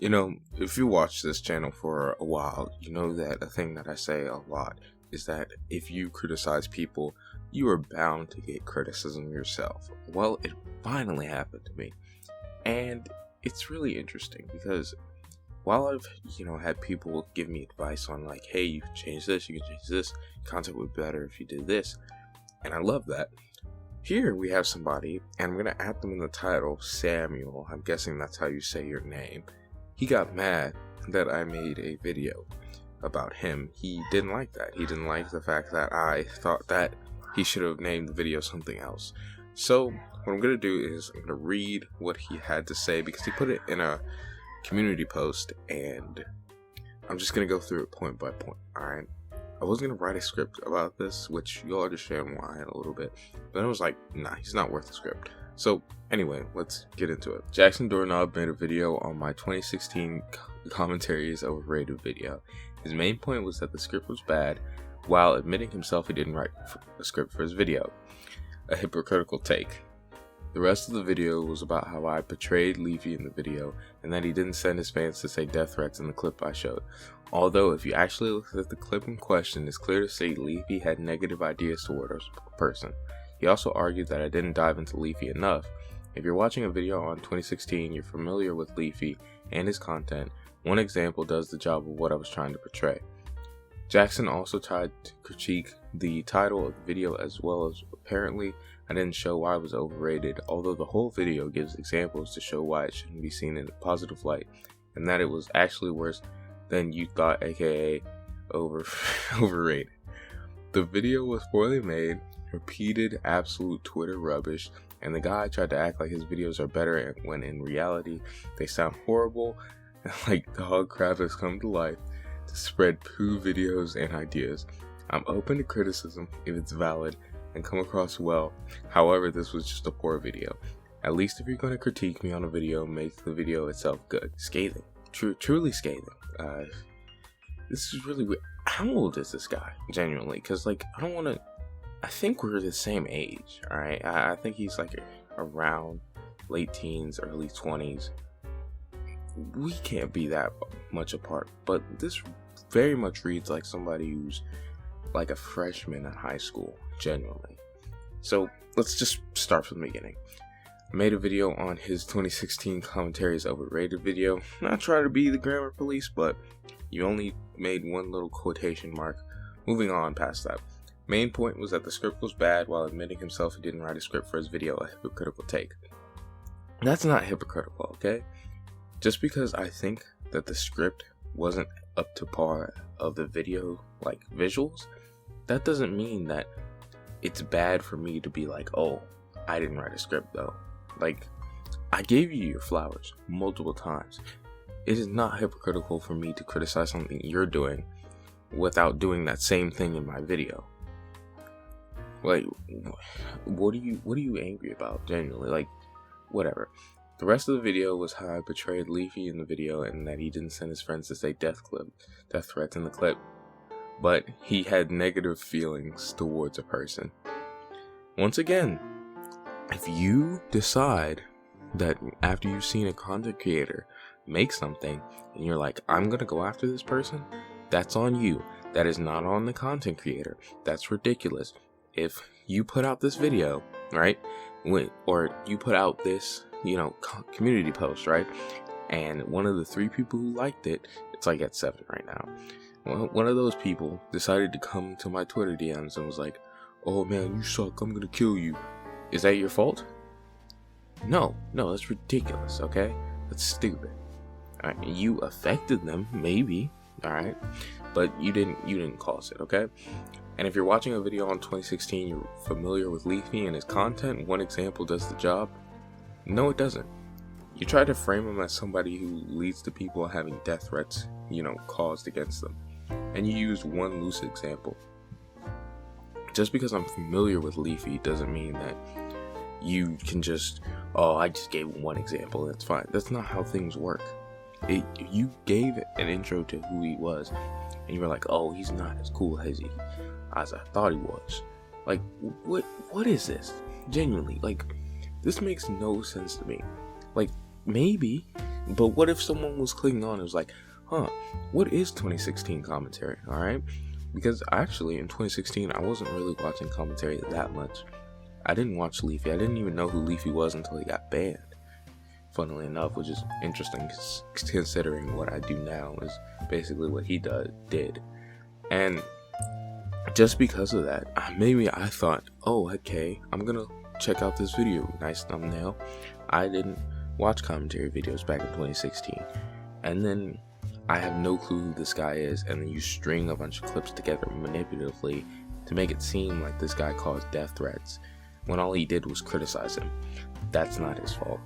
If you watch this channel for a while, you know that a thing that I say a lot is that if you criticize people, you are bound to get criticism yourself. Well, it finally happened to me. And it's really interesting because while I've, had people give me advice on like, hey, you can change this, content would be better if you did this. And I love that. Here we have somebody, and I'm going to add them in the title, Saammuel. I'm guessing that's how you say your name. He got mad that I made a video about him. He didn't like that. He didn't like the fact that I thought that he should have named the video something else. So what I'm going to do is I'm going to read what he had to say because he put it in a community post, and I'm just going to go through it point by point. Alright. I was going to write a script about this, which you'll understand why in a little bit. But I was like, nah, he's not worth the script. So anyway, let's get into it. Jackson Doorknob made a video on my 2016 commentary is overrated video. His main point was that the script was bad, while admitting himself he didn't write a script for his video. A hypocritical take. The rest of the video was about how I betrayed Leafy in the video, and that he didn't send his fans to say death threats in the clip I showed. Although, if you actually look at the clip in question, it's clear to see Leafy had negative ideas toward a person. He also argued that I didn't dive into Leafy enough. If you're watching a video on 2016, you're familiar with Leafy and his content. One example does the job of what I was trying to portray. Jackson also tried to critique the title of the video as well as apparently I didn't show why it was overrated, although the whole video gives examples to show why it shouldn't be seen in a positive light, and that it was actually worse than you thought, aka overrated. The video was poorly made, repeated absolute Twitter rubbish, and the guy tried to act like his videos are better when in reality they sound horrible and like dog crap has come to life to spread poo videos and ideas. I'm open to criticism if it's valid and come across well. However, this was just a poor video. At least if you're going to critique me on a video, make the video itself good. Scathing. Truly scathing. This is really weird. How old is this guy? Genuinely. Because, I don't want to... I think we're the same age, alright? I think he's, around late teens, early 20s. We can't be that much apart. But this very much reads like somebody who's like a freshman in high school, genuinely. So let's just start from the beginning. I made a video on his 2016 commentary is overrated video. Not trying to be the grammar police, but you only made one little quotation mark. Moving on past that. Main point was that the script was bad while admitting himself he didn't write a script for his video, a hypocritical take. That's not hypocritical, okay? Just because I think that the script wasn't up to par of the video, visuals, that doesn't mean that it's bad for me to be like, oh, I didn't write a script though. I gave you your flowers multiple times. It is not hypocritical for me to criticize something you're doing without doing that same thing in my video. What are you angry about, genuinely? Whatever. The rest of the video was how I betrayed Leafy in the video and that he didn't send his friends to say death threats in the clip. But he had negative feelings towards a person. Once again, if you decide that after you've seen a content creator make something and you're like, I'm gonna go after this person, that's on you. That is not on the content creator. That's ridiculous. If you put out this video, right, or you put out this, community post, right, and one of the 3 people who liked it, it's at 7 right now. Well, one of those people decided to come to my Twitter DMs and was like, oh man, you suck, I'm gonna kill you. Is that your fault? No, that's ridiculous, okay? That's stupid. Alright, you affected them, maybe, alright? But you didn't cause it, okay? And if you're watching a video on 2016, you're familiar with Leafy and his content, one example does the job? No, it doesn't. You try to frame him as somebody who leads to people having death threats, caused against them. And you use one loose example. Just because I'm familiar with Leafy doesn't mean that you can just, I just gave one example, that's fine. That's not how things work. You gave an intro to who he was, and you were like, oh, he's not as cool as I thought he was. What is this? Genuinely, this makes no sense to me. Maybe But what if someone was clicking on and was like, what is 2016 commentary? Alright? Because actually in 2016 I wasn't really watching commentary that much. I didn't watch Leafy. I didn't even know who Leafy was until he got banned. Funnily enough, which is interesting considering what I do now is basically what he did. And just because of that, maybe I thought, oh, okay, I'm gonna check out this video. Nice thumbnail. I didn't watch commentary videos back in 2016. And then I have no clue who this guy is, and then you string a bunch of clips together manipulatively to make it seem like this guy caused death threats, when all he did was criticize him. That's not his fault.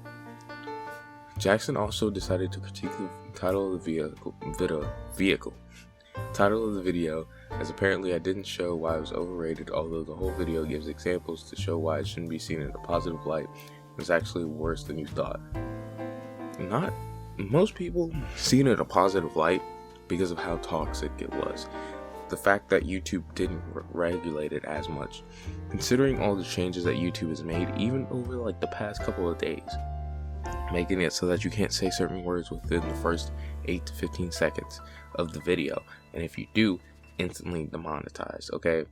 Jackson also decided to critique the title of the title of the video, as apparently I didn't show why it was overrated, although the whole video gives examples to show why it shouldn't be seen in a positive light. It's actually worse than you thought. Not most people see it in a positive light because of how toxic it was. The fact that YouTube didn't regulate it as much, considering all the changes that YouTube has made, even over like the past couple of days, making it so that you can't say certain words within the first 8 to 15 seconds of the video, and if you do, instantly demonetized. Okay,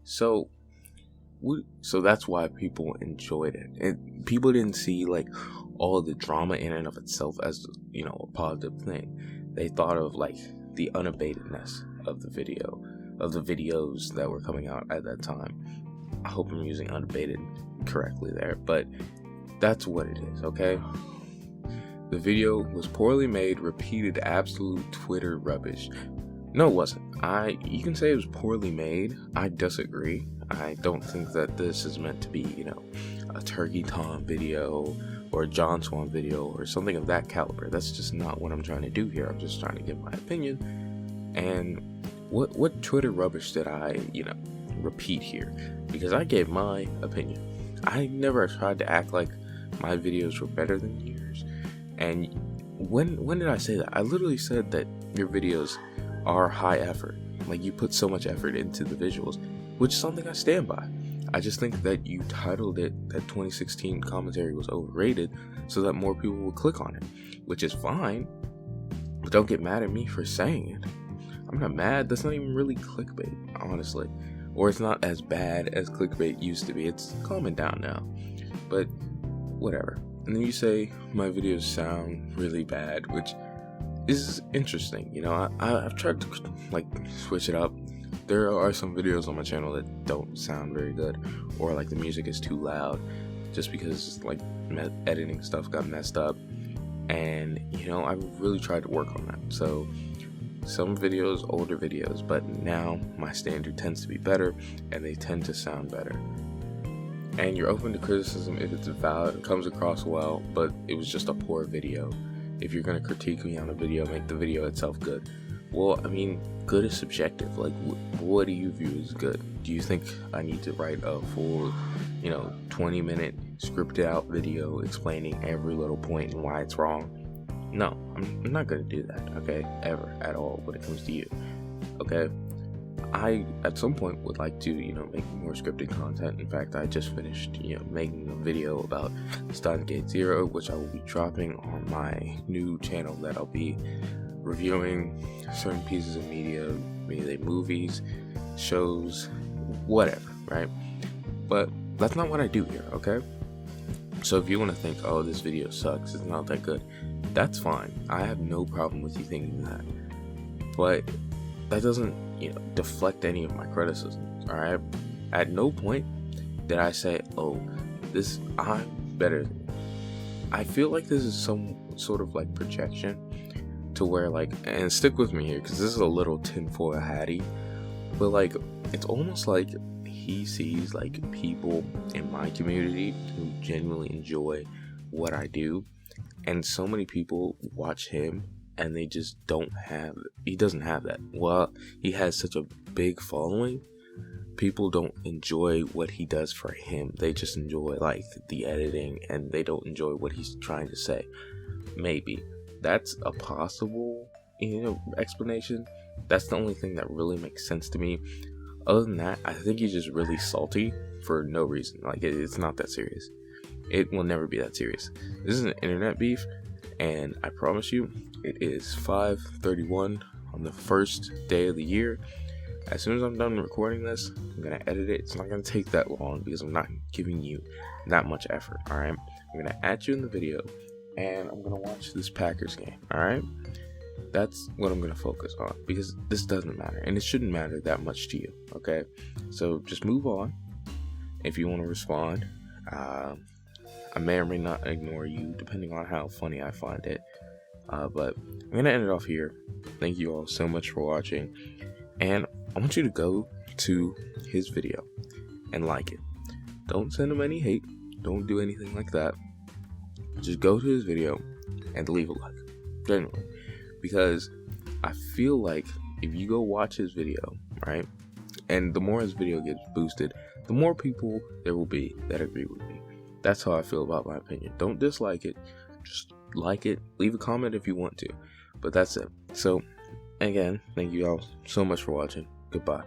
so that's why people enjoyed it, and people didn't see like all the drama in and of itself as, you know, a positive thing. They thought of like the unabatedness of the video, of the videos that were coming out at that time. I hope I'm using unabated correctly there, but that's what it is. Okay, the video was poorly made, repeated absolute Twitter rubbish. No, it wasn't. You can say it was poorly made. I disagree. I don't think that this is meant to be, you know, a Turkey Tom video or a John Swan video or something of that caliber. That's just not what I'm trying to do here. I'm just trying to give my opinion. And what Twitter rubbish did I, you know, repeat here? Because I gave my opinion. I never tried to act like my videos were better than yours. And when did I say that? I literally said that your videos are high effort. Like, you put so much effort into the visuals, which is something I stand by. I just think that you titled it that 2016 commentary was overrated so that more people will click on it, which is fine, but don't get mad at me for saying it. I'm not mad. That's not even really clickbait, honestly. Or it's not as bad as clickbait used to be. It's calming down now, but whatever. And then you say my videos sound really bad, which is interesting. You know, I've tried to like switch it up. There are some videos on my channel that don't sound very good, or like the music is too loud, just because like editing stuff got messed up. And you know, I really tried to work on that. So some videos, older videos, but now my standard tends to be better, and they tend to sound better. And you're open to criticism if it's valid and comes across well, but it was just a poor video. If you're going to critique me on a video, make the video itself good. Well, I mean, good is subjective. Like, what do you view as good? Do you think I need to write a full, 20-minute scripted out video explaining every little point and why it's wrong? No, I'm not going to do that, okay? Ever, at all, when it comes to you, okay? I, at some point, would like to, make more scripted content. In fact, I just finished, making a video about Steins Gate Zero, which I will be dropping on my new channel that I'll be reviewing certain pieces of media, maybe they movies, shows, whatever, right? But that's not what I do here, okay? So if you want to think, oh, this video sucks, it's not that good, that's fine. I have no problem with you thinking that. But that doesn't, deflect any of my criticisms, alright? At no point did I say, oh, I'm better than you. I feel like this is some sort of like projection to where and stick with me here, because this is a little tinfoil hatty, but it's almost like he sees people in my community who genuinely enjoy what I do, and so many people watch him and they just he doesn't have that. Well, he has such a big following, people don't enjoy what he does for him. They just enjoy the editing, and they don't enjoy what he's trying to say. Maybe that's a possible explanation. That's the only thing that really makes sense to me. Other than that, I think he's just really salty for no reason. It's not that serious. It will never be that serious. This is an internet beef, And I promise you, it is 5:31 on the first day of the year. As soon as I'm done recording this, I'm going to edit it. It's not going to take that long because I'm not giving you that much effort, alright? I'm going to add you in the video, and I'm going to watch this Packers game, alright? That's what I'm going to focus on, because this doesn't matter, and it shouldn't matter that much to you, okay? So just move on. If you want to respond, I may or may not ignore you, depending on how funny I find it. But I'm going to end it off here. Thank you all so much for watching, and I want you to go to his video and like it. Don't send him any hate. Don't do anything like that. Just go to his video and leave a like. Genuinely. Because I feel like if you go watch his video, right, and the more his video gets boosted, the more people there will be that agree with me. That's how I feel about my opinion. Don't dislike it. Just like it. Leave a comment if you want to. But that's it. So, again, thank you all so much for watching. Goodbye.